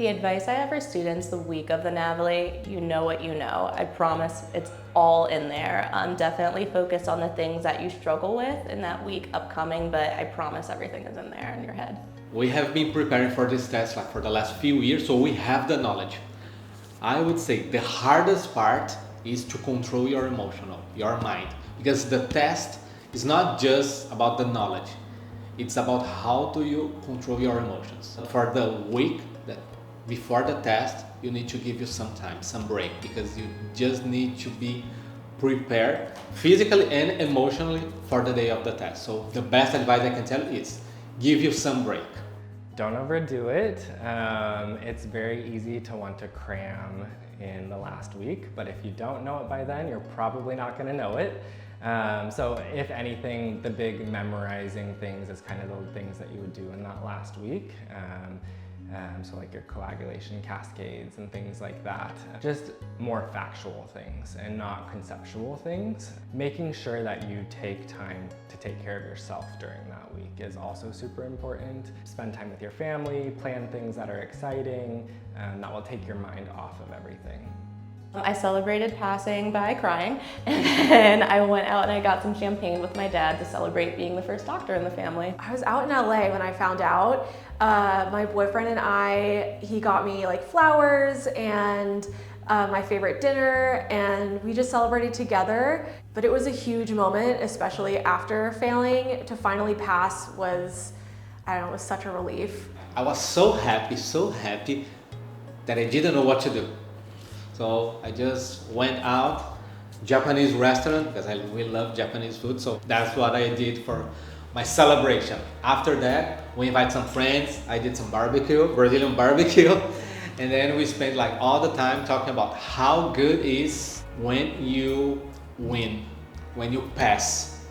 The advice I have for students the week of the NAVLE, you know what you know. I promise it's all in there. Definitely focus on the things that you struggle with in that week upcoming, but I promise everything is in there in your head. We have been preparing for this test like for the last few years, so we have the knowledge. I would say the hardest part is to control your your mind, because the test is not just about the knowledge, it's about how do you control your emotions. For the week before the test, you need to give you some time, some break, because you just need to be prepared physically and emotionally for the day of the test. So the best advice I can tell is give you some break. Don't overdo it. It's very easy to want to cram in the last week, but if you don't know it by then, you're probably not going to know it. So if anything, the big memorizing things is kind of the things that you would do in that last week. So like your coagulation cascades and things like that. Just more factual things and not conceptual things. Making sure that you take time to take care of yourself during that week is also super important. Spend time with your family, plan things that are exciting, that will take your mind off of everything. I celebrated passing by crying, and then I went out and I got some champagne with my dad to celebrate being the first doctor in the family. I was out in LA when I found out. My boyfriend and he got me like flowers and my favorite dinner, and we just celebrated together. But it was a huge moment, especially after failing. To finally pass was, I don't know, it was such a relief. I was so happy that I didn't know what to do. So I just went out, Japanese restaurant, because I really love Japanese food. So that's what I did for my celebration. After that, we invite some friends. I did some barbecue, Brazilian barbecue. And then we spent like all the time talking about how good it is when you win, when you pass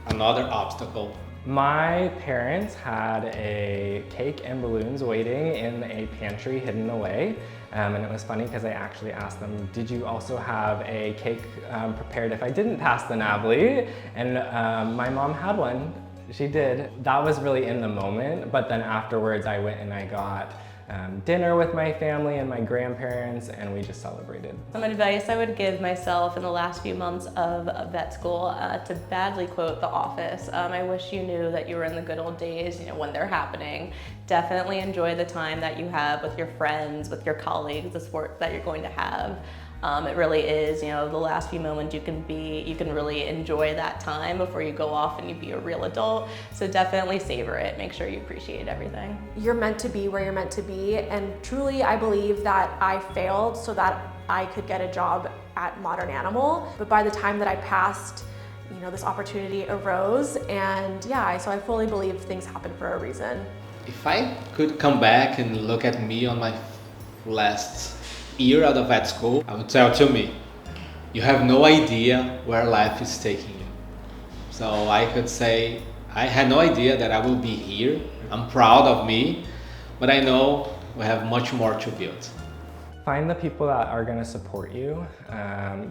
another obstacle. My parents had a cake and balloons waiting in a pantry hidden away. And it was funny because I actually asked them, did you also have a cake prepared if I didn't pass the NAVLE? And my mom had one. She did. That was really in the moment, but then afterwards I went and I got dinner with my family and my grandparents, and we just celebrated. Some advice I would give myself in the last few months of vet school, to badly quote The Office, I wish you knew that you were in the good old days, when they're happening. Definitely enjoy the time that you have with your friends, with your colleagues, the sport that you're going to have. It really is, the last few moments you can really enjoy that time before you go off and you be a real adult. So definitely savor it. Make sure you appreciate everything. You're meant to be where you're meant to be, and truly I believe that I failed so that I could get a job at Modern Animal. But by the time that I passed, this opportunity arose, and yeah, so I fully believe things happen for a reason. If I could come back and look at me on my last year out of vet school, I would tell to me, you have no idea where life is taking you. So I could say, I had no idea that I will be here. I'm proud of me, but I know we have much more to build. Find the people that are going to support you.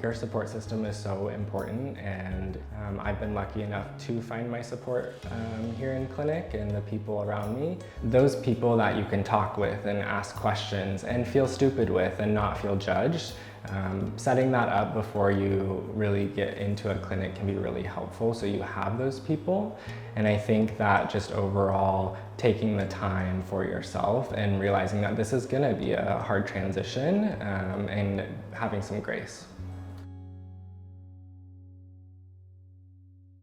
Your support system is so important, and I've been lucky enough to find my support here in clinic and the people around me. Those people that you can talk with and ask questions and feel stupid with and not feel judged. Setting that up before you really get into a clinic can be really helpful, so you have those people. And I think that just overall taking the time for yourself and realizing that this is going to be a hard transition, and having some grace.